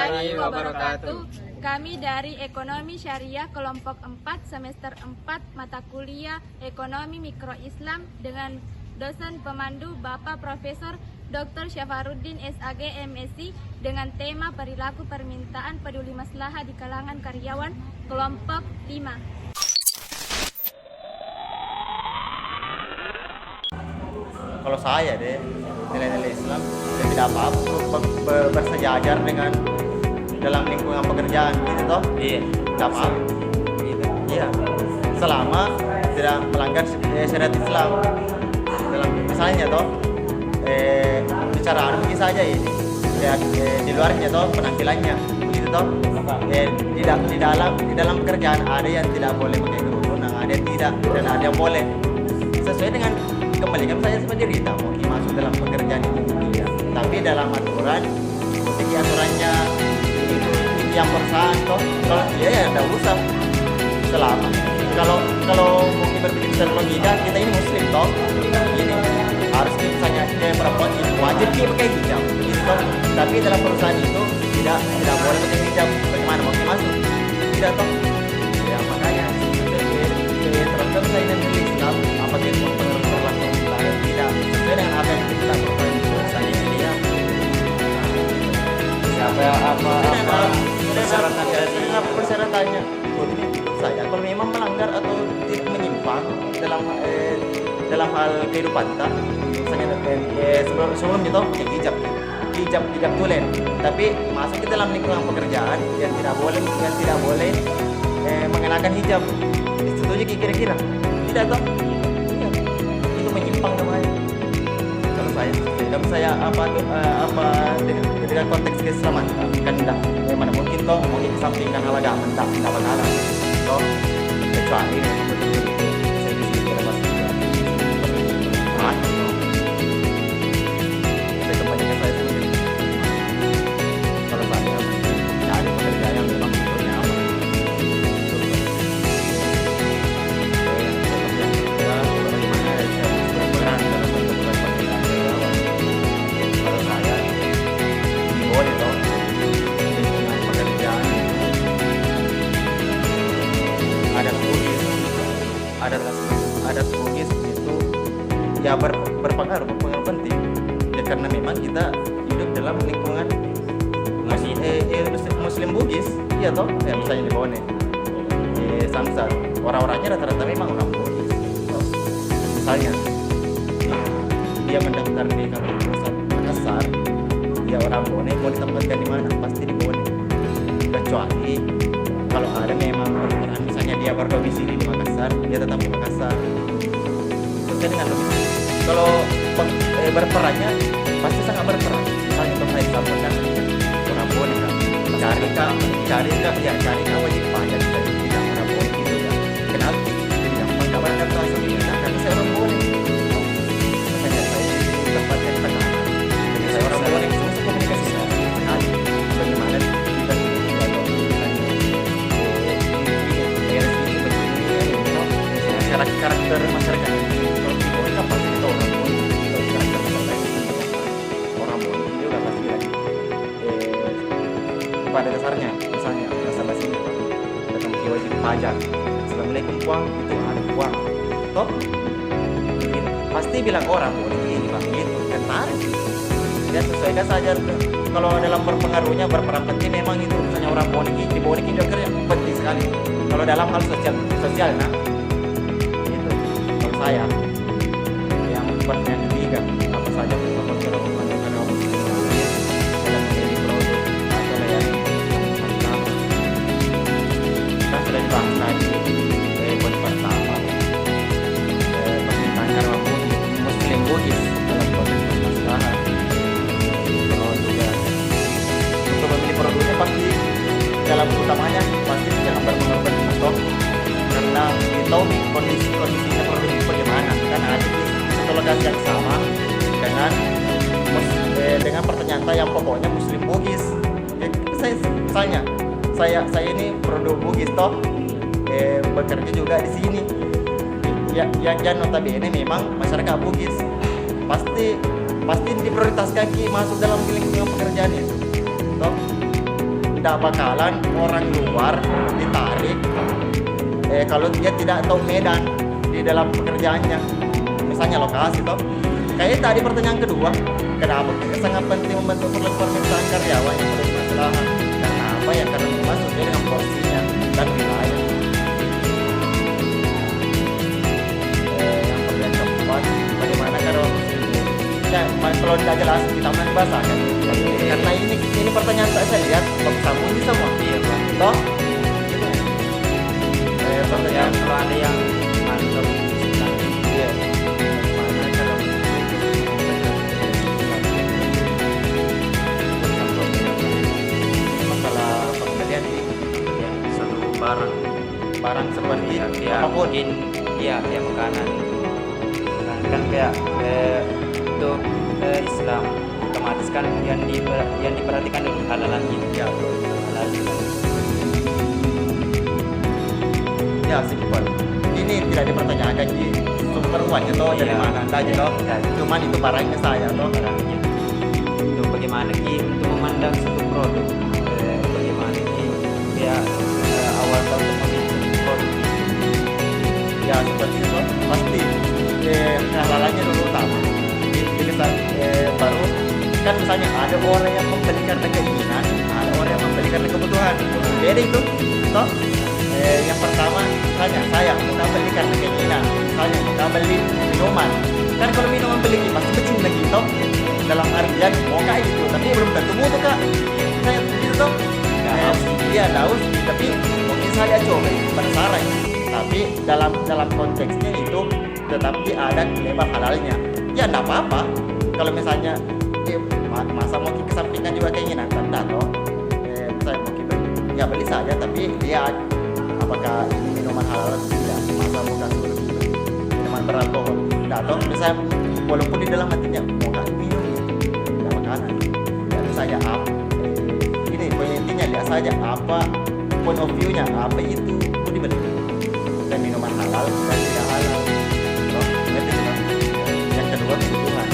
warahmatullahi wabarakatuh. Kami dari Ekonomi Syariah kelompok 4 semester 4 mata kuliah Ekonomi Mikro Islam dengan dosen pemandu Bapak Profesor Dr. Syafaruddin SAG MSc dengan tema perilaku permintaan peduli maslahat di kalangan karyawan kelompok 5. Kalau saya deh, nilai-nilai Islam ya tidak apa-apa bersejajar dengan dalam lingkungan pekerjaan gitu toh. Iya. Tidak apa-apa. Gitu. Iya. Selama tidak melanggar syariat Islam. Dalam misalnya toh bicara mungkin saja ini. Ya, di luarnya toh penampilannya begitu toh. Di dalam pekerjaan ada yang tidak boleh pakai kerudung, ada yang tidak dan ada yang boleh. Sesuai dengan kembalikan saya sebagai Rita mau masuk dalam pekerjaan itu ya. Tapi dalam aturan seperti aturannya itu yang perusahaan toh kalau dia ya tidak usah selama kalau mungkin berpikir secara logika kita ini muslim toh ini harus misalnya dia perempuan ini wajib dia pakai hijab gitu toh. Tapi dalam perusahaan itu tidak boleh pakai hijab, bagaimana mau masuk tidak toh ya. Makanya terus saya dan Islam apa itu tidak sesuai dengan apa yang kita lakukan di perusahaan ini ya. Apa persyaratannya? Saya kalau memang melanggar atau menyimpang dalam hal kehidupan tak, misalnya sebelum itu hijab tulen, tapi masuk ke dalam lingkungan pekerjaan yang tidak boleh mengenakan hijab. Setuju kira-kira? Tidak toh? Menyimpang namanya kalau saya dengan konteks keselamatan kan tidak mana mungkin toh mau dikesampingkan hal agama tidak bakalan toh kecuali saya bisa lepas saya kembali ke saya sendiri kalau saya cari pekerjaan yang memang sebetulnya aman. Adat Bugis itu ya berpengaruh penting ya, karena memang kita hidup dalam lingkungan Muslim Bugis ya toh ya, misalnya di Bone di Samsat orang-orangnya rata-rata memang orang Bugis toh. Misalnya dia mendaftar di kantor pusat Makassar dia orang Bone mau ditempatkan di mana pasti di Bone, kecuali kalau ada memang misalnya dia berdomisili di Makassar, dia tetap di Makassar. Sesuai dengan domisili. Kalau berperannya pasti sangat berperan. Misalnya untuk saya sampaikan orang boleh cari wajib pajak tidak orang boleh gitu ya. Kenapa? Tidak mengkabarkan bahasa Indonesia karena saya orang boleh. Makanya saya tempatnya di tengah. Saya orang boleh semua komunikasi sekali. Bagaimana kita karakter masyarakat kalau di bawah kan pasti kita orang Bone kalau karakter masyarakat orang Bone juga pasti lagi pada dasarnya misalnya masalah sini tentang wajib pajak Assalamualaikum uang itu ada uang toh pasti bilang orang Bone ini bang gitu kan tarik dan sesuaikan saja kalau dalam berpengaruhnya berperan penting memang itu misalnya orang Bone di Bone juga penting sekali kalau dalam hal sosial nah saya yang pertanyaan ketiga apa saja dalam menjadi produk atau layanan pertama kan sudah dibahas tadi poin pertama permintaan karyawan Muslim Bugis dalam konteks maslahat. Kalau juga untuk memilih produknya pasti dalam utamanya pasti jangan berpengaruh atau karena kita tahu kondisinya produk bagaimana kan ada di satu lokasi yang sama dengan pertanyaan yang pokoknya Muslim Bugis. Saya ini produk Bugis toh bekerja juga di sini yang notabene memang masyarakat Bugis pasti diprioritaskan masuk dalam lingkungan pekerjaan itu toh tidak bakalan orang luar ditarik kalau dia tidak tahu medan di dalam pekerjaannya, misalnya lokasi toh. Kayak tadi pertanyaan kedua, kenapa sangat penting membentuk permintaan karyawan yang bermasalah? Karena apa ya? Karena memang sesuai dengan porsinya dan wilayah. Yang keempat, bagaimana kalau ya, kalau tidak jelas kita main bahasa kan? Karena ini pertanyaan saya lihat sambung di semua. Iya Pak. Toh? Pertanyaan kalau ada yang mantap. Iya. Mana kalau Masalah pembelian di ya, satu barang seperti ya, apapun. mungkin iya kayak makanan. Kan kayak untuk Islam otomatis kan yang diperhatikan dulu halalannya. Ya, Halal. ya simpel. Ini tidak dipertanyakan di sumber uangnya toh dari Iya. mana anda aja toh. Iya. Cuman itu barangnya saya toh. Barangnya. Itu bagaimana Ki untuk memandang suatu produk, bagaimana Ki kayak awal tahun untuk memilih produk. Ya seperti itu pasti halalannya dulu utama. Jadi baru kan misalnya ada orang yang membeli karena keinginan, ada orang yang membeli karena kebutuhan. Beda itu toh. Yang pertama misalnya saya mau beli karena keinginan, misalnya mau beli minuman. Kan kalau minuman beli pasti bercinta gitu dalam artian mau kayak gitu, tapi belum tentu butuh kak. Saya gitu toh. Iya daus, tapi mungkin saya coba penasaran. Tapi dalam konteksnya itu tetap ada lebar halalnya. Ya enggak apa-apa. Kalau misalnya masa mau kesampingkan juga keinginan kan toh. Saya mungkin ya beli saja tapi lihat apakah ini minuman halal atau tidak, masa mau kasih minuman beralkohol enggak toh. Misalnya walaupun di dalam hatinya mau kasih minum tidak makanan ya saja ini poin intinya lihat saja apa point of view nya apa itu mau dibeli dan minuman halal dan tidak halal toh. Ngerti toh? Yang kedua kebutuhan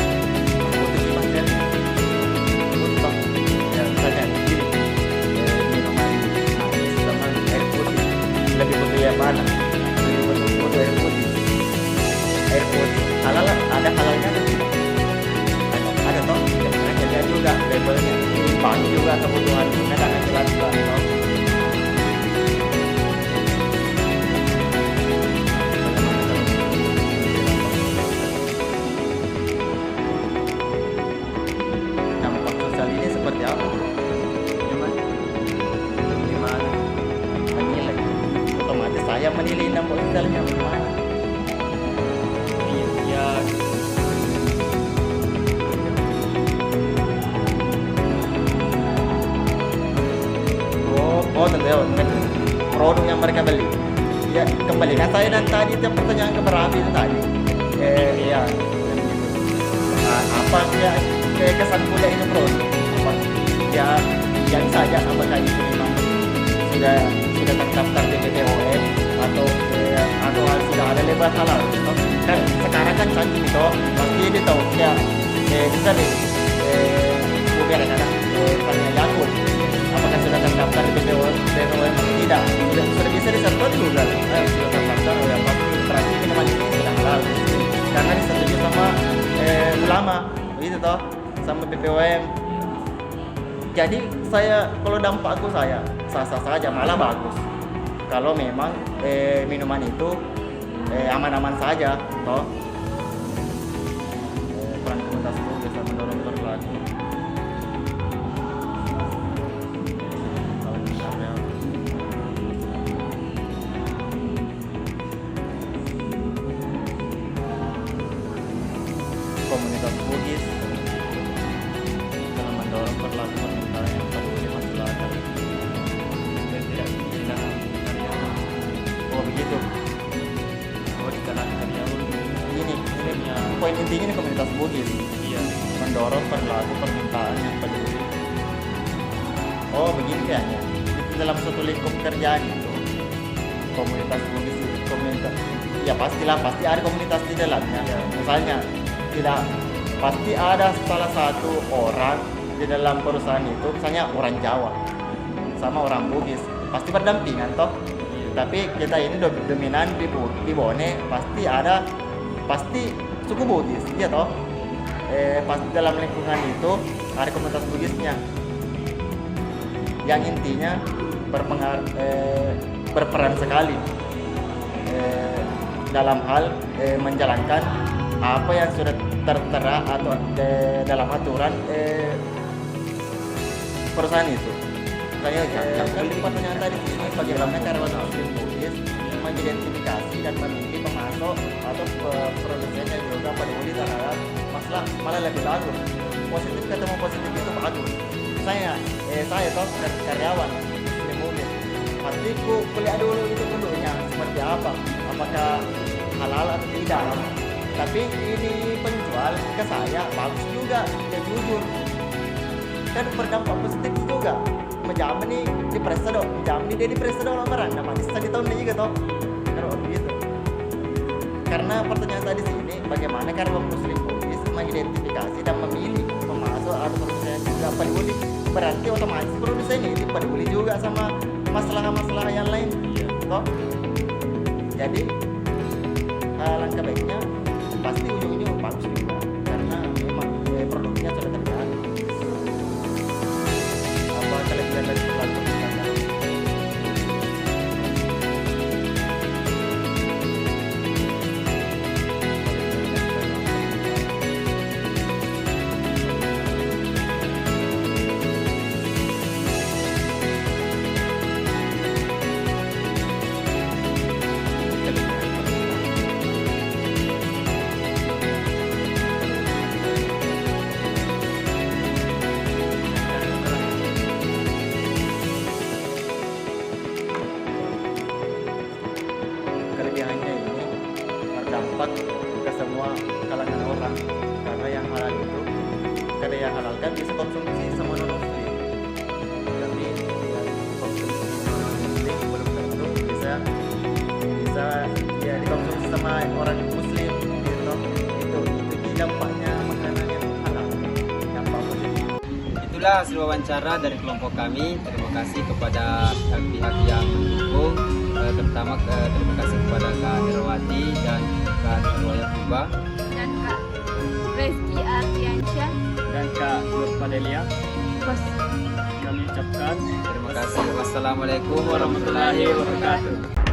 butuh gimana ya butuh ya misalnya gini minuman sama air putih lebih butuh yang mana? Lebih butuh air putih. Air putih halal ada halalnya kan? Ada toh. Karena jadi juga labelnya timbang juga kebutuhan kadang jelas juga toh. Dampak sosial ini seperti apa? Gimana? Menilai. Otomatis saya menilai dampak sosialnya gimana? Ya, Oh tentu ya, produk yang mereka beli. Ya kembalikan saya dan tadi itu pertanyaan ke Berabi itu tadi. Ya, apa ya kesan kuliah itu produk? Apa ya yang saja apakah itu memang sudah terdaftar di BPOM atau sudah ada lebar halal gitu. Kan sekarang kan canggih gitu pasti ini tahu ya bisa nih bukan ada misalnya Yakut apakah sudah terdaftar di BPOM tidak sudah bisa disertai di Google sudah terdaftar ya pasti berarti minuman ini sudah halal karena disetujui sama ulama begitu toh sama BPOM. Jadi saya kalau dampak aku saya sah-sah saja malah bagus kalau memang minuman itu aman-aman saja toh. Peran komunitas itu bisa mendorong perilaku kalau misalnya komunitas Bugis dalam mendorong perilaku permintaan yang peduli masyarakat dan tidak kehilangan karyawan. oh begitu. Oh, di kalangan karyawan. Ini poin intinya ini komunitas Bugis Iya. mendorong perilaku permintaan yang peduli. Oh begini kayaknya itu dalam suatu lingkup kerjaan itu komunitas Bugis komunitas ya pasti ada komunitas di dalamnya. Misalnya tidak pasti ada salah satu orang di dalam perusahaan itu misalnya orang Jawa sama orang Bugis, pasti berdampingan toh. Tapi kita ini dominan di Bone, pasti suku Bugis, ya toh. Pasti dalam lingkungan itu ada komunitas Bugisnya, yang intinya berperan sekali dalam hal menjalankan apa yang sudah tertera atau dalam aturan perusahaan itu. Saya pertanyaan tadi ini bagaimana cara Muslim Bugis mengidentifikasi dan memilih pemasok atau produsen yang juga peduli terhadap masalah, malah lebih bagus. Positif ketemu positif itu bagus. Saya toh karyawan Muslim Bugis, pasti kuliah dulu itu dulunya seperti apa, apakah halal atau tidak. Tapi ini penjual ke saya bagus juga, dia jujur, kan berdampak positif juga. Menjamin nih di presado, dia di presado orang barang, nama di tahun ini gitu, kalau begitu. Karena pertanyaan tadi sini, bagaimana karyawan Muslim Bugis mengidentifikasi dan memilih pemasok atau produsen juga peduli, berarti otomatis produsen ini peduli juga sama masalah-masalah yang lain, toh. Jadi langkah baiknya pasti ujung-ujung bagus juga, karena memang produknya sudah terjadi. Apa kelebihan dari pelaku wisata? Kelebihannya ini berdampak ke semua kalangan orang, karena yang halal itu kada yang halal kan bisa konsumsi sama non muslim, tapi yang konsumsi non muslim belum tentu bisa ya dikonsumsi sama orang muslim gitu. Itu dampaknya makanan yang halal, dampak positif. Itulah hasil wawancara dari kelompok kami. Terima kasih kepada pihak yang mendukung, terutama terima kasih kepada Kak Herawati dan Kak Nurwaya Tuba dan Kak Reski Ardiansyah. dan Kak Nur Padelia. Bos. Kami ucapkan terima kasih. Wassalamualaikum warahmatullahi wabarakatuh.